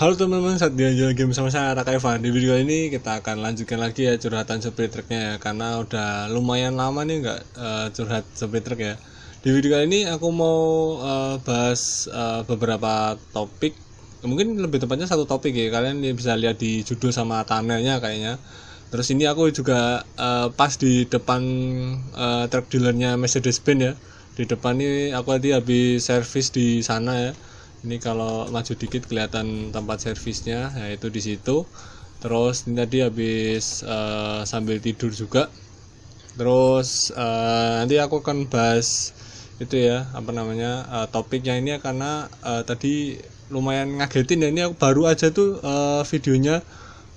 Halo teman-teman, saat dilanjut game sama saya Raka Evan. Di video kali ini kita akan lanjutkan lagi ya curhatan supir truknya ya, karena udah lumayan lama nih nggak curhat supir truk ya. Di video kali ini aku mau bahas beberapa topik, mungkin lebih tepatnya satu topik ya. Kalian bisa lihat di judul sama thumbnailnya kayaknya. Terus ini aku juga pas di depan truk dealernya Mercedes-Benz ya. Di depan ini aku tadi habis servis di sana ya. Ini kalau maju dikit kelihatan tempat servisnya, yaitu di situ. Terus ini tadi habis sambil tidur juga. Terus nanti aku akan bahas itu ya, topiknya ini karena tadi lumayan ngagetin ya. Ini aku baru aja tuh videonya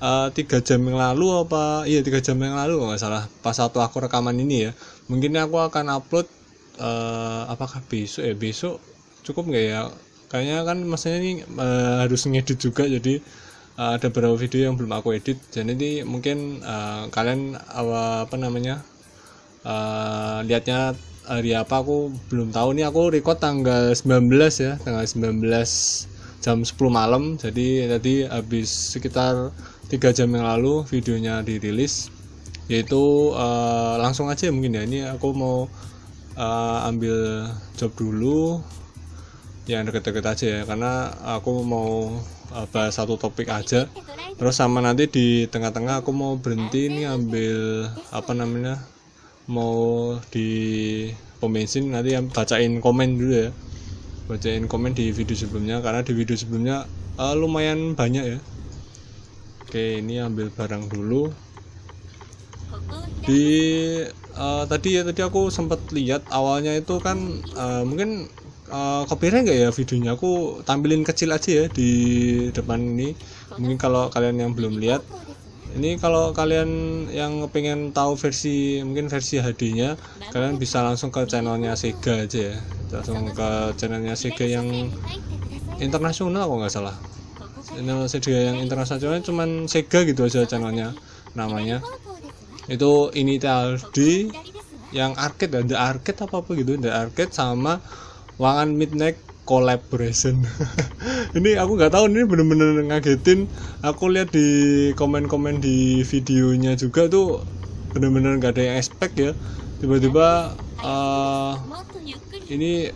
3 jam yang lalu 3 jam yang lalu kalau nggak salah, pas waktu aku rekaman ini ya. Mungkin aku akan upload apakah besok cukup nggak ya. Kayaknya kan maksudnya ini harus ngedit juga, jadi ada beberapa video yang belum aku edit. Jadi ini mungkin kalian lihatnya hari apa aku belum tahu. Nih aku record tanggal 19 ya, tanggal 19 jam 10 malam. Jadi tadi habis sekitar 3 jam yang lalu videonya dirilis, yaitu langsung aja mungkin ya. Ini aku mau ambil job dulu yang deket-deket aja ya, karena aku mau bahas satu topik aja. Terus sama nanti di tengah-tengah aku mau berhenti nih ambil mau di pom bensin, nanti yang bacain komen dulu ya, bacain komen di video sebelumnya, karena di video sebelumnya lumayan banyak ya. Oke, ini ambil barang dulu. Di tadi aku sempat lihat awalnya itu kan mungkin copyright nggak ya videonya, aku tampilin kecil aja ya di depan ini. Mungkin kalau kalian yang belum lihat ini, kalau kalian yang pengen tahu versi HD-nya, kalian bisa langsung ke channelnya Sega aja ya, langsung ke channelnya Sega yang internasional kalau nggak salah. Channel Sega yang internasionalnya cuman Sega gitu aja channelnya, namanya itu Initial D yang arcade, The Arcade apa gitu, The Arcade sama Wangan Midnight Collaboration. Ini aku nggak tahu, ini bener-bener ngagetin. Aku lihat di komen-komen di videonya juga tuh bener-bener nggak ada yang expect ya. Tiba-tiba ini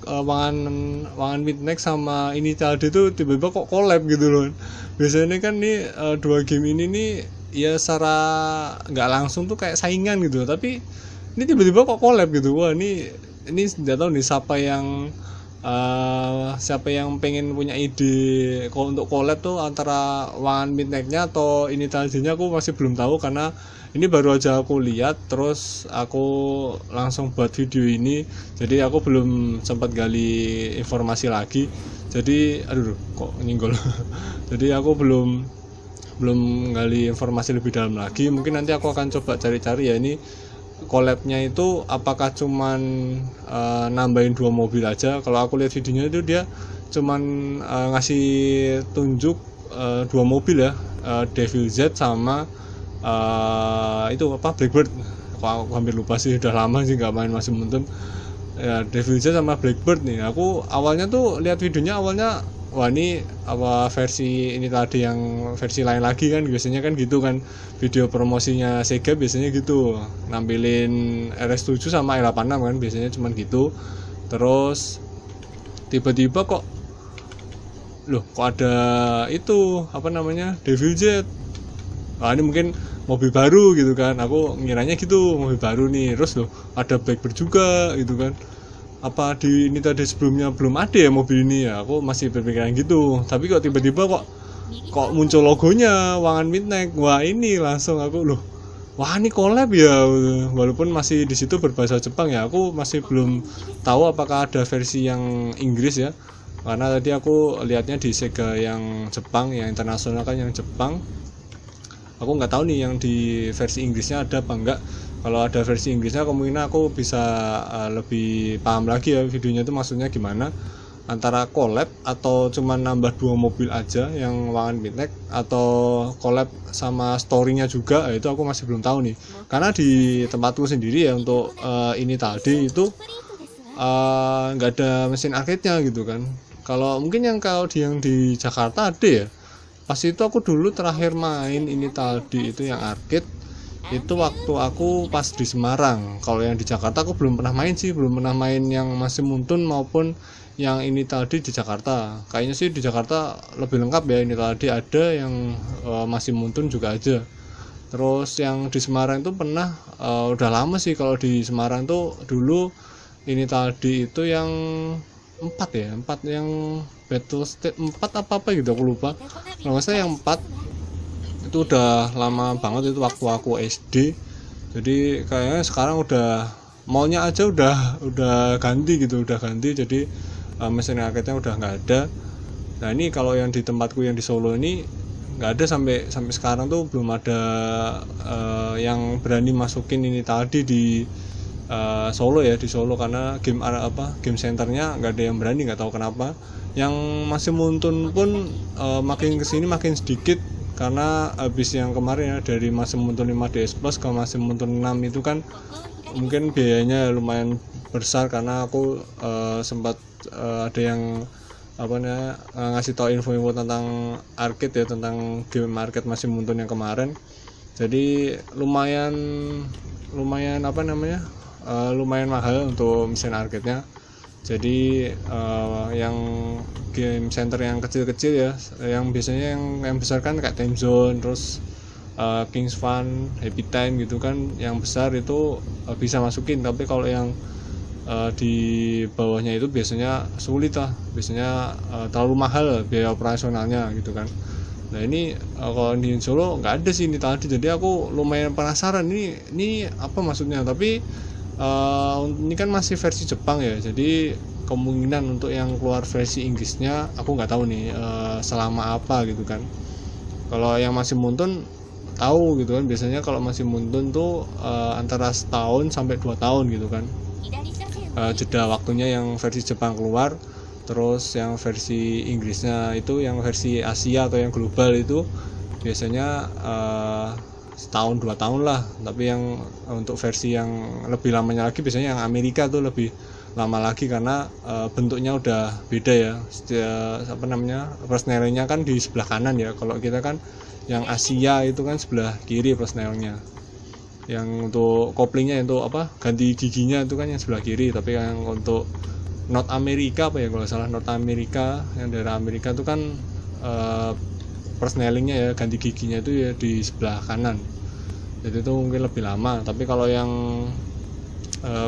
Wangan Midnight sama Initial D tuh tiba-tiba kok collab gitu loh. Biasanya kan nih dua game ini nih ya secara nggak langsung tuh kayak saingan gitu, tapi ini tiba-tiba kok collab gitu. Wah, ini tidak tahu nih siapa yang pengen punya ide untuk collab tuh antara Wangan Midnight-nya atau Initial D-nya, aku masih belum tahu, karena ini baru aja aku lihat terus aku langsung buat video ini. Jadi aku belum sempat gali informasi lagi, jadi kok nyinggol. Jadi aku belum gali informasi lebih dalam lagi. Mungkin nanti aku akan coba cari-cari ya, ini collabnya itu apakah cuman nambahin 2 mobil aja. Kalau aku lihat videonya itu dia cuman ngasih tunjuk 2 mobil ya, Devil Z sama Blackbird. Aku hampir lupa sih, udah lama sih nggak main Masih Mentem ya. Devil Z sama Blackbird nih, aku awalnya tuh lihat videonya, wah ini versi ini tadi yang versi lain lagi kan, biasanya kan gitu kan video promosinya Sega, biasanya gitu nampilin RS7 sama R86 kan, biasanya cuman gitu. Terus tiba-tiba kok ada itu Devil Jet. Ini mungkin mobil baru gitu kan, aku ngiranya gitu, mobil baru nih. Terus ada Blackbird juga gitu kan, apa di ini tadi sebelumnya belum ada ya mobil ini ya, aku masih berpikiran gitu. Tapi kok tiba-tiba kok muncul logonya Wangan Midnight. Wah, ini langsung aku wah ini collab ya, walaupun masih di situ berbahasa Jepang ya. Aku masih belum tahu apakah ada versi yang Inggris ya, karena tadi aku lihatnya di Sega yang Jepang, yang internasional kan yang Jepang. Aku nggak tahu nih yang di versi Inggrisnya ada apa enggak. Kalau ada versi Inggrisnya kemungkinan aku bisa lebih paham lagi ya videonya itu maksudnya gimana, antara collab atau cuma nambah 2 mobil aja yang Wangan Midnight, atau collab sama story-nya juga. Itu aku masih belum tahu nih, karena di tempatku sendiri ya untuk ini tadi itu nggak ada mesin arcade-nya gitu kan. Kalau mungkin yang di Jakarta ada ya. Pas itu aku dulu terakhir main ini tadi itu yang arcade itu waktu aku pas di Semarang. Kalau yang di Jakarta aku belum pernah main sih, belum pernah main yang masih Muntun maupun yang ini tadi di Jakarta. Kayaknya sih di Jakarta lebih lengkap ya, ini tadi ada yang masih Muntun juga aja. Terus yang di Semarang itu pernah udah lama sih. Kalau di Semarang tuh dulu ini tadi itu yang 4 yang Battle State 4 apa gitu aku lupa. Kalau nggak salah yang 4 itu udah lama banget, itu waktu aku SD. Jadi kayaknya sekarang udah mallnya aja udah ganti gitu, jadi mesin arcade-nya udah nggak ada. Nah ini kalau yang di tempatku yang di Solo ini nggak ada, sampai sekarang tuh belum ada yang berani masukin ini tadi di Solo ya, di Solo, karena game centernya nggak ada yang berani, nggak tahu kenapa. Yang masih Muntun pun makin kesini makin sedikit, karena habis yang kemarin ya, dari masih Muntun 5DS Plus ke masih Muntun 6 itu kan mungkin biayanya lumayan besar, karena aku sempat ada yang ngasih tahu info-info tentang arcade ya, tentang game arcade masih Muntun yang kemarin. Jadi lumayan lumayan mahal untuk mesin arcade-nya. Jadi yang game center yang kecil-kecil ya, yang biasanya yang besar kan kayak Time Zone, terus Kings Fun, Happy Time gitu kan, yang besar itu bisa masukin. Tapi kalau yang di bawahnya itu biasanya sulit lah, biasanya terlalu mahal biaya operasionalnya gitu kan. Nah ini kalau di Solo nggak ada sih ini tadi, jadi aku lumayan penasaran ini apa maksudnya. Tapi ini kan masih versi Jepang ya, jadi kemungkinan untuk yang keluar versi Inggrisnya aku nggak tahu nih selama apa gitu kan. Kalau yang masih Muntun tahu gitu kan, biasanya kalau masih Muntun tuh antara setahun sampai 2 tahun gitu kan, jeda waktunya yang versi Jepang keluar. Terus yang versi Inggrisnya itu, yang versi Asia atau yang global itu biasanya setahun 2 tahun lah. Tapi yang untuk versi yang lebih lamanya lagi biasanya yang Amerika tuh lebih lama lagi, karena bentuknya udah beda ya. Persnelnya kan di sebelah kanan ya. Kalau kita kan yang Asia itu kan sebelah kiri persnelnya. Yang untuk koplingnya, untuk ganti giginya itu kan yang sebelah kiri. Tapi yang untuk North America kalau salah, North America yang daerah Amerika itu kan persnelingnya ya, ganti giginya itu ya di sebelah kanan. Jadi itu mungkin lebih lama. Tapi kalau yang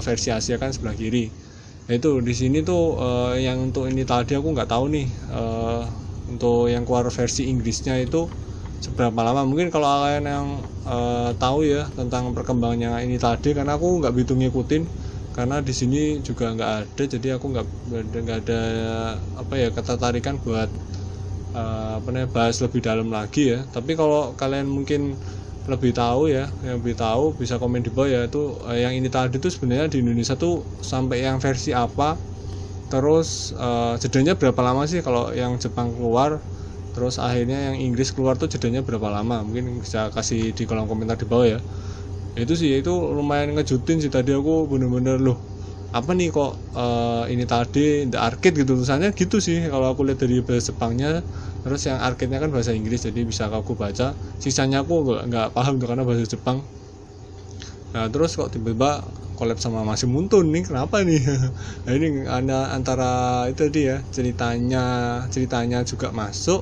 versi Asia kan sebelah kiri. Nah, itu di sini tuh yang untuk ini tadi aku nggak tahu nih untuk yang keluar versi Inggrisnya itu seberapa lama. Mungkin kalau kalian yang tahu ya tentang perkembangannya ini tadi, karena aku nggak begitu ngikutin, karena di sini juga nggak ada, jadi aku nggak ada ketertarikan buat bahas lebih dalam lagi ya. Tapi kalau kalian mungkin lebih tahu ya, yang lebih tahu bisa komen di bawah ya, itu yang ini tadi tuh sebenarnya di Indonesia tuh sampai yang versi apa, terus jedanya berapa lama sih kalau yang Jepang keluar, terus akhirnya yang Inggris keluar tuh jedanya berapa lama. Mungkin bisa kasih di kolom komentar di bawah ya. Itu lumayan ngejutin sih, tadi aku bener-bener loh, apa nih kok ini tadi The Arcade gitu tulisannya gitu sih kalau aku lihat dari bahasa Jepangnya. Terus yang arcade-nya kan bahasa Inggris, jadi bisa aku baca. Sisanya aku nggak paham tuh karena bahasa Jepang. Nah terus kok tiba-tiba collab sama masih Muntun nih, kenapa nih? Nah ini antara itu tadi ya, ceritanya juga masuk,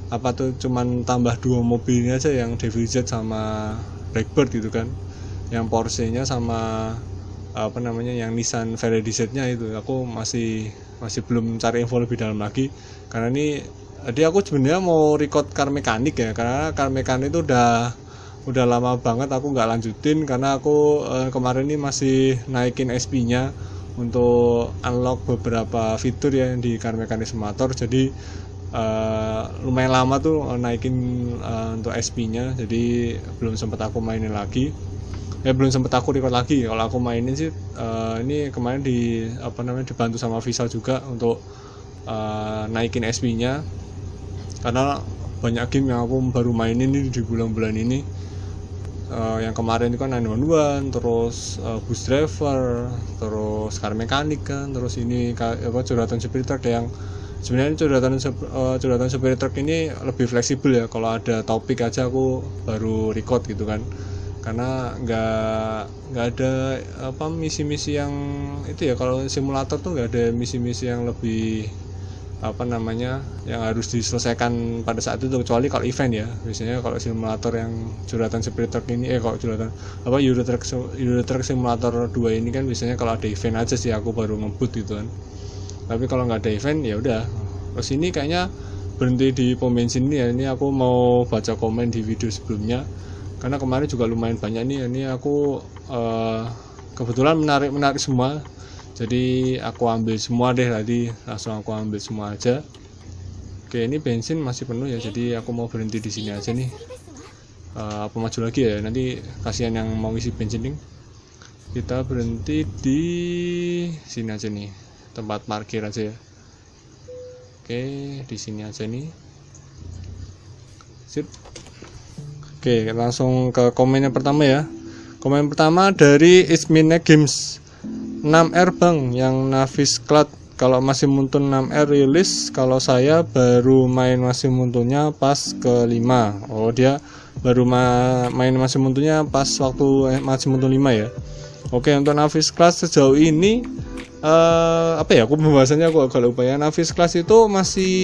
apa tuh cuman tambah 2 mobil ini aja, yang Devil Jet sama Blackbird gitu kan, yang Porsche-nya sama yang Nissan Faraday Z-nya itu aku masih belum cari info lebih dalam lagi. Karena ini tadi aku sebenarnya mau record car mekanik ya, karena car mekanik itu udah lama banget aku nggak lanjutin, karena aku kemarin ini masih naikin SP-nya untuk unlock beberapa fitur ya yang di car mekanik simulator. Jadi lumayan lama tuh naikin untuk SP-nya, jadi belum sempat aku mainin lagi. Belum sempat aku record lagi. Kalau aku mainin sih ini kemarin dibantu sama Visa juga untuk naikin SP-nya, karena banyak game yang aku baru mainin ini di bulan-bulan ini. yang kemarin itu kan 911, terus bus driver, terus car mekanik kan, terus ini curhatan supir truk yang sebenarnya curhatan supir truk ini lebih fleksibel ya. Kalau ada topik aja aku baru record gitu kan, karena nggak ada misi-misi yang itu ya. Kalau simulator tuh nggak ada misi-misi yang lebih yang harus diselesaikan pada saat itu, kecuali kalau event ya. Biasanya kalau simulator yang curhatan supir truk ini kalau curhatan Euro Truck Simulator 2 ini kan biasanya kalau ada event aja sih aku baru ngebut gitu kan. Tapi kalau nggak ada event ya udah. Terus ini kayaknya berhenti di pom bensin ini ya. Ini aku mau baca komen di video sebelumnya karena kemarin juga lumayan banyak nih. Ini aku kebetulan menarik semua. Jadi aku ambil semua deh tadi, langsung aku ambil semua aja. Oke, ini bensin masih penuh ya, jadi aku mau berhenti di sini aja nih. Apa maju lagi ya? Nanti kasihan yang mau isi bensin nih. Kita berhenti di sini aja nih, tempat parkir aja ya. Oke, di sini aja nih. Sip. Oke, langsung ke komen yang pertama ya. Komen pertama dari Ismine Games. 6R bang, yang Navis Cloud. Kalau masih muntun 6R rilis, kalau saya baru main masih muntunnya pas ke 5. Oh, dia baru main masih muntunnya pas waktu masih muntun 5 ya. Oke, untuk Navis Cloud sejauh ini aku pembahasannya aku agak lupa ya. Navis Cloud itu masih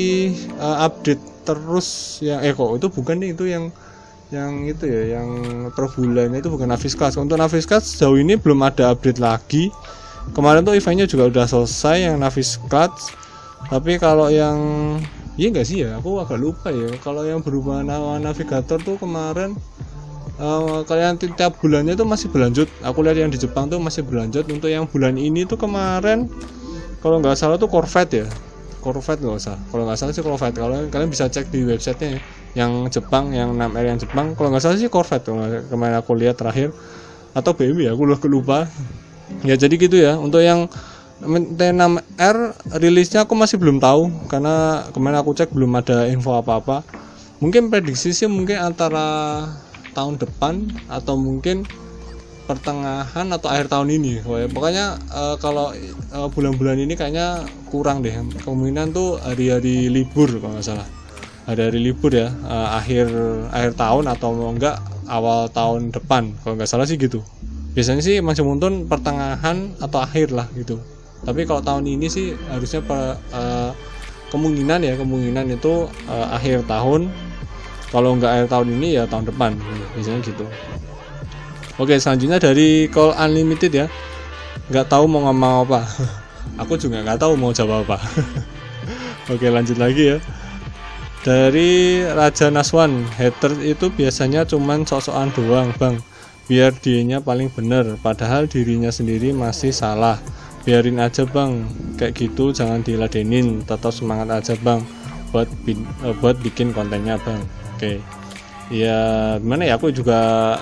update terus ya. Itu bukan nih, itu yang itu ya, yang per bulannya itu bukan Navis Cloud. Untuk Navis Cloud sejauh ini belum ada update lagi. Kemarin tuh eventnya juga udah selesai yang Navis Cloud. Tapi kalau yang enggak sih ya, aku agak lupa ya. Kalau yang berubah navigator tuh kemarin kalian tiap bulannya tuh masih berlanjut. Aku lihat yang di Jepang tuh masih berlanjut. Untuk yang bulan ini tuh kemarin kalau nggak salah tuh Corvette ya. Corvette nggak usah. Kalau nggak salah sih Corvette. Kalau kalian bisa cek di websitenya ya. Yang Jepang, yang 6R yang Jepang. Kalau nggak salah sih Corvette kemarin aku lihat terakhir. Atau BMW ya, aku lupa. Ya jadi gitu ya. Untuk yang T6R rilisnya aku masih belum tahu, karena kemarin aku cek belum ada info apa-apa. Mungkin prediksi sih mungkin antara tahun depan atau mungkin pertengahan atau akhir tahun ini. Pokoknya kalau bulan-bulan ini kayaknya kurang deh. Kemungkinan tuh hari-hari libur kalau nggak salah. Hari-hari libur ya, akhir tahun atau enggak awal tahun depan kalau nggak salah sih gitu. Biasanya sih masih muntun pertengahan atau akhir lah gitu. Tapi kalau tahun ini sih harusnya kemungkinan itu akhir tahun. Kalau nggak akhir tahun ini ya tahun depan, biasanya gitu. Oke, selanjutnya dari Call Unlimited ya. Nggak tahu mau ngomong apa. Aku juga nggak tahu mau jawab apa. Oke, lanjut lagi ya. Dari Raja Naswan, hater itu biasanya cuman sok-sokan doang bang, biar dianya paling bener, padahal dirinya sendiri masih salah. Biarin aja bang, kayak gitu jangan diladenin, tetap semangat aja bang buat bikin kontennya bang. Oke. Ya gimana ya, aku juga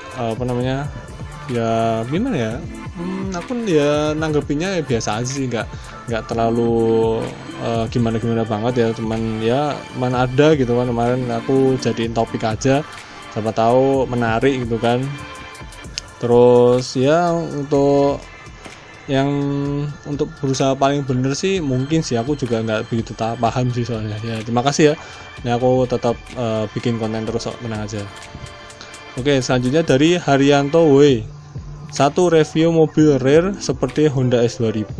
ya gimana ya, aku ya nanggepinnya ya biasa aja sih, nggak terlalu gimana banget ya, cuman mana ada gitu kan. Kemarin aku jadiin topik aja, siapa tahu menarik gitu kan. Terus ya untuk berusaha paling bener sih mungkin sih, aku juga nggak begitu paham sih soalnya ya. Terima kasih ya, ini aku tetap bikin konten terus, tenang aja. Oke, selanjutnya dari Haryanto W. 1 review mobil rare seperti Honda S2000.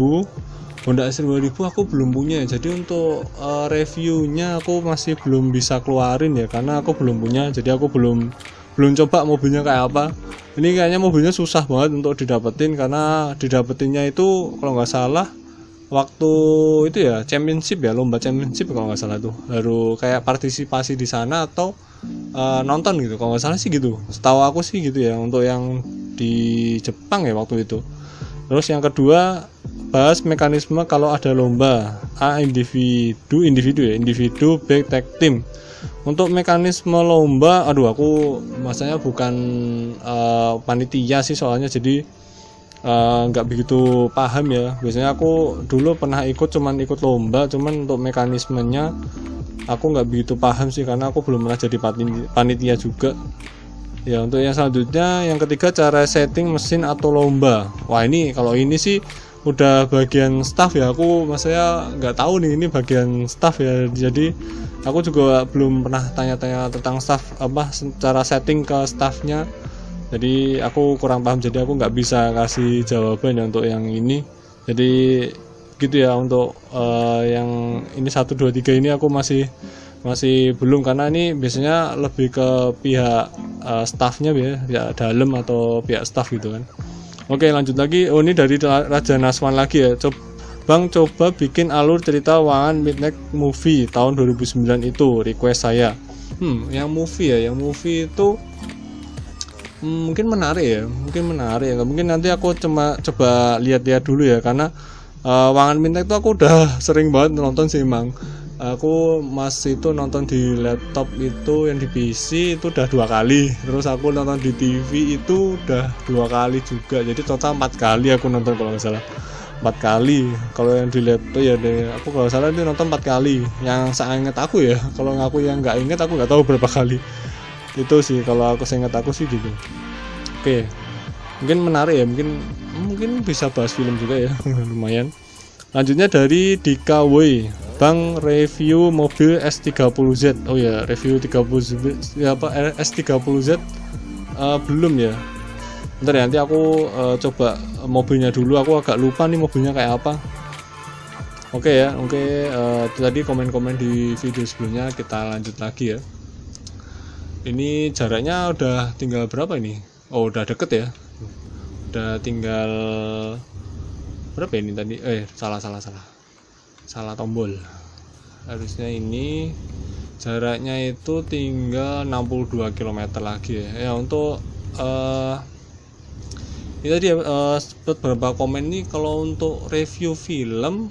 Honda S2000 aku belum punya, jadi untuk reviewnya aku masih belum bisa keluarin ya, karena aku belum punya, jadi aku belum coba mobilnya kayak apa. Ini kayaknya mobilnya susah banget untuk didapetin, karena didapetinnya itu kalau nggak salah waktu itu ya championship ya, lomba championship kalau nggak salah tuh, baru kayak partisipasi di sana atau nonton gitu kalau nggak salah sih gitu, setahu aku sih gitu ya, untuk yang di Jepang ya waktu itu. Terus yang kedua, bahas mekanisme kalau ada lomba individu baik tag team. Untuk mekanisme lomba, aku masanya bukan panitia sih soalnya, jadi nggak begitu paham ya. Biasanya aku dulu pernah ikut lomba, cuman untuk mekanismenya aku nggak begitu paham sih, karena aku belum pernah jadi panitia juga. Ya, untuk yang selanjutnya, yang ketiga, cara setting mesin atau lomba. Wah, ini kalau ini sih udah bagian staff ya. Aku maksudnya nggak tahu nih, ini bagian staff ya. Jadi aku juga belum pernah tanya-tanya tentang staff apa cara setting ke staffnya. Jadi aku kurang paham, jadi aku nggak bisa kasih jawaban ya untuk yang ini. Jadi gitu ya, untuk yang ini 1 2 3 ini aku masih belum, karena ini biasanya lebih ke pihak staffnya ya, pihak dalam atau pihak staff gitu kan. Oke, lanjut lagi. Oh, ini dari Raja Naswan lagi ya. Bang, coba bikin alur cerita Wangan Midnight Movie tahun 2009 itu, request saya. Yang movie itu mungkin menarik ya. Mungkin nanti aku coba lihat-lihat dulu ya, karena Wangan Midnight itu aku udah sering banget nonton sih, Mang. Aku masih itu nonton di laptop itu, yang di PC itu udah 2 kali, terus aku nonton di TV itu udah 2 kali juga, jadi total 4 kali aku nonton kalau nggak salah. 4 kali. Kalau yang di laptop ya deh, aku kalau salah itu nonton 4 kali yang saya ingat aku ya. Kalau aku yang nggak ingat, aku nggak tahu berapa kali itu sih. Kalau aku ingat aku sih gitu. Oke, mungkin menarik ya, mungkin bisa bahas film juga ya. Lumayan. Lanjutnya dari Dika Woi, Bang, review mobil S30Z. Oh ya, review 30Z ya, apa S30Z belum ya. Bentar ya, nanti aku coba mobilnya dulu. Aku agak lupa nih mobilnya kayak apa. Oke ya, itu tadi komen-komen di video sebelumnya. Kita lanjut lagi ya. Ini jaraknya udah tinggal berapa ini? Oh, udah deket ya. Udah tinggal berapa ini tadi? Salah tombol. Harusnya ini jaraknya itu tinggal 62 km lagi ya. Ya, untuk ini tadi beberapa komen nih, kalau untuk review film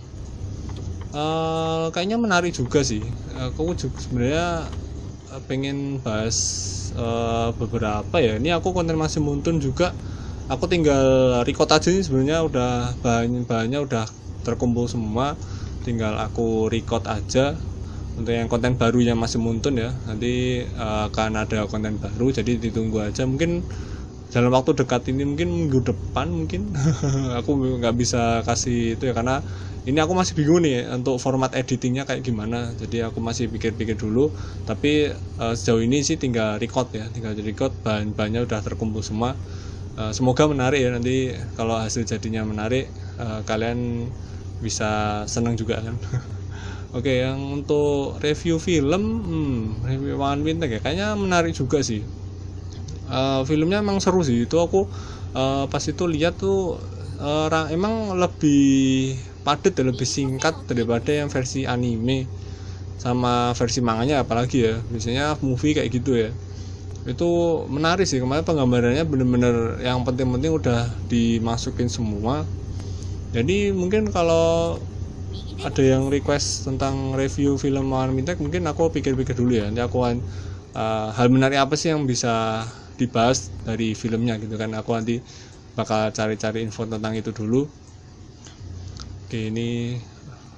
kayaknya menarik juga sih. Aku juga sebenarnya pengen bahas beberapa ya. Ini aku konten masih muntun juga. Aku tinggal record aja nih, sebenarnya udah bahannya udah terkumpul semua, tinggal aku record aja. Untuk yang konten baru yang masih muntun ya, nanti akan ada konten baru, jadi ditunggu aja. Mungkin dalam waktu dekat ini, mungkin minggu depan mungkin. Aku nggak bisa kasih itu ya, karena ini aku masih bingung nih untuk format editingnya kayak gimana. Jadi aku masih pikir-pikir dulu. Tapi sejauh ini sih tinggal record ya, tinggal di record, bahan-bahannya udah terkumpul semua. Semoga menarik ya, nanti kalau hasil jadinya menarik, kalian bisa senang juga kan. Oke, yang untuk review film, review Wangan Midnight ya, kayaknya menarik juga sih. Filmnya emang seru sih. Itu aku pas itu lihat tuh emang lebih padat dan lebih singkat daripada yang versi anime sama versi manganya, apalagi ya. Biasanya movie kayak gitu ya. Itu menarik sih, kemarin penggambarannya bener-bener yang penting-penting udah dimasukin semua. Jadi mungkin kalau ada yang request tentang review film Wangan Midnight, mungkin aku pikir-pikir dulu ya. Nanti aku hal menarik apa sih yang bisa dibahas dari filmnya gitu kan. Aku nanti bakal cari-cari info tentang itu dulu. Oke, ini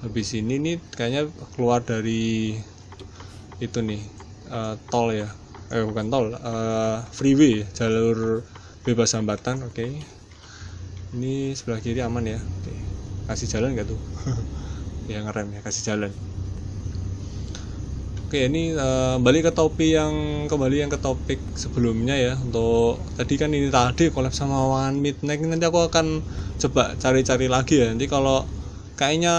habis ini nih kayaknya keluar dari itu nih tol ya. Bukan tol, freeway, jalur bebas hambatan. Oke. Ini sebelah kiri aman ya. Oke. Kasih jalan nggak tuh? Ya, ngerem ya, kasih jalan. Oke, ini kembali ke topik sebelumnya ya. Untuk tadi kan ini tadi collab sama Wangan Midnight, nanti aku akan coba cari-cari lagi ya. Nanti kalau kayaknya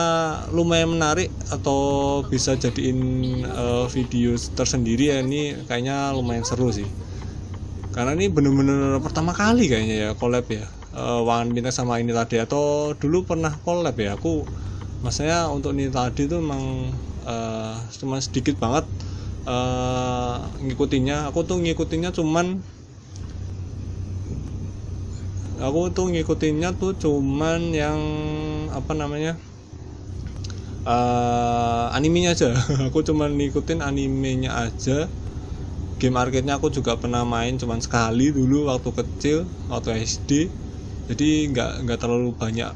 lumayan menarik atau bisa jadiin video tersendiri ya, ini kayaknya lumayan seru sih. Karena ini bener-bener pertama kali kayaknya ya collab ya, Wangan Midnight sama ini tadi. Atau dulu pernah collab ya. Aku maksudnya untuk ini tadi tuh emang cuma sedikit banget ngikutinnya. Aku tuh ngikutinnya cuman yang apa namanya, animenya aja. Aku cuman ngikutin animenya aja. Game arcade-nya aku juga pernah main cuman sekali dulu waktu kecil, waktu SD. Jadi nggak terlalu banyak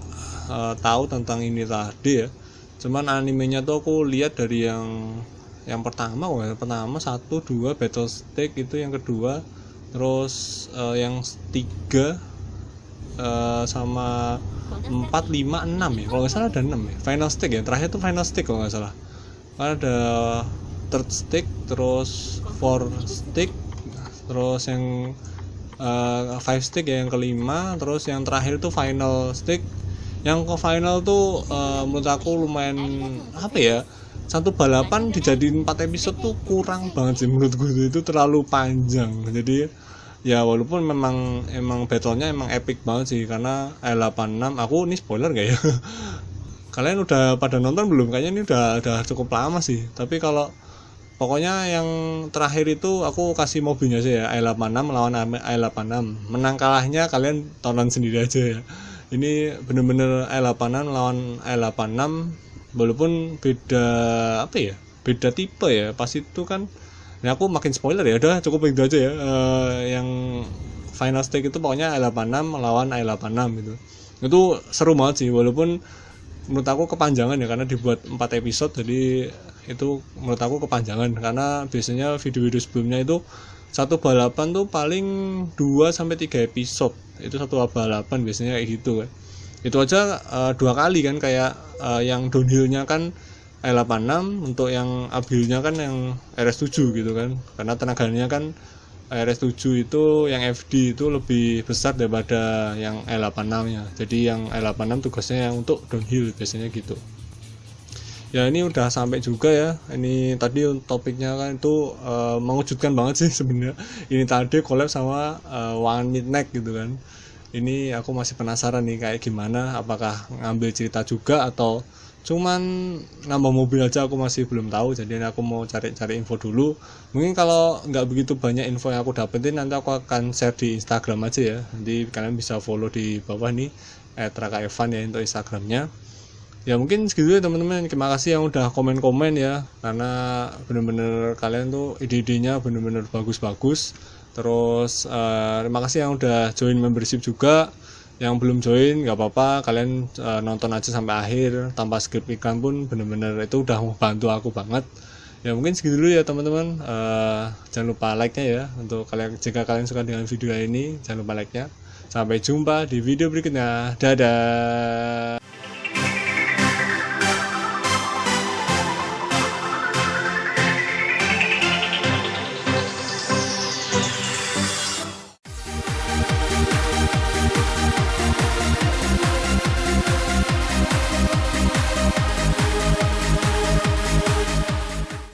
tahu tentang ini tadi ya. Cuman animenya tuh aku lihat dari yang pertama 1, 2 Battlestick, itu yang kedua terus yang 3 sama 4, 5, 6 ya, kalau nggak salah ada 6 ya, final stick ya, terakhir tuh final stick kalau nggak salah. Ada third stick, terus fourth stick, terus yang 5 stick ya yang kelima, terus yang terakhir tuh final stick. Yang ke final tuh menurut aku lumayan apa ya, satu balapan dijadiin 4 episode tuh kurang banget sih menurut gue, itu terlalu panjang. Jadi ya walaupun emang battlenya emang epic banget sih, karena E86 aku ini spoiler gak ya? Kalian udah pada nonton belum? Kayaknya ini udah cukup lama sih. Tapi kalau pokoknya yang terakhir itu aku kasih mobilnya aja ya, E86 melawan E86. Menang kalahnya kalian tonton sendiri aja ya. Ini bener-bener E86 lawan E86, walaupun beda apa ya, beda tipe ya pas itu kan. Ini aku makin spoiler ya, udah cukup itu aja ya. Yang final stake itu pokoknya E86 melawan E86 gitu. Itu seru banget sih, walaupun menurut aku kepanjangan ya, karena dibuat 4 episode. Jadi itu menurut aku kepanjangan, karena biasanya video-video sebelumnya itu satu balapan tuh paling 2-3 episode, itu satu balapan biasanya kayak gitu kan. Itu aja 2 kali kan, kayak yang downhillnya kan E86, untuk yang uphill-nya kan yang RS7 gitu kan, karena tenaganya kan RS7 itu yang FD itu lebih besar daripada yang E86 nya. Jadi yang E86 tugasnya yang untuk downhill biasanya gitu. Ya ini udah sampai juga ya. Ini tadi topiknya kan itu mengejutkan banget sih sebenarnya. Ini tadi collab sama One Midnight gitu kan. Ini aku masih penasaran nih kayak gimana, apakah ngambil cerita juga atau cuman nambah mobil aja, aku masih belum tahu. Jadi aku mau cari info dulu. Mungkin kalau nggak begitu banyak info yang aku dapetin, nanti aku akan share di Instagram aja ya. Nanti kalian bisa follow di bawah nih @rakaevan ya untuk Instagramnya. Ya mungkin segitu ya teman-teman. Terima kasih yang udah komen-komen ya, karena bener-bener kalian tuh ide-idenya bener-bener bagus-bagus. Terus terima kasih yang udah join membership juga. Yang belum join gak apa-apa, kalian nonton aja sampai akhir tanpa skip iklan pun, bener-bener itu udah membantu aku banget. Ya mungkin segitu dulu ya teman-teman. Jangan lupa like-nya ya, untuk kalian, jika kalian suka dengan video ini jangan lupa like-nya. Sampai jumpa di video berikutnya, dadah.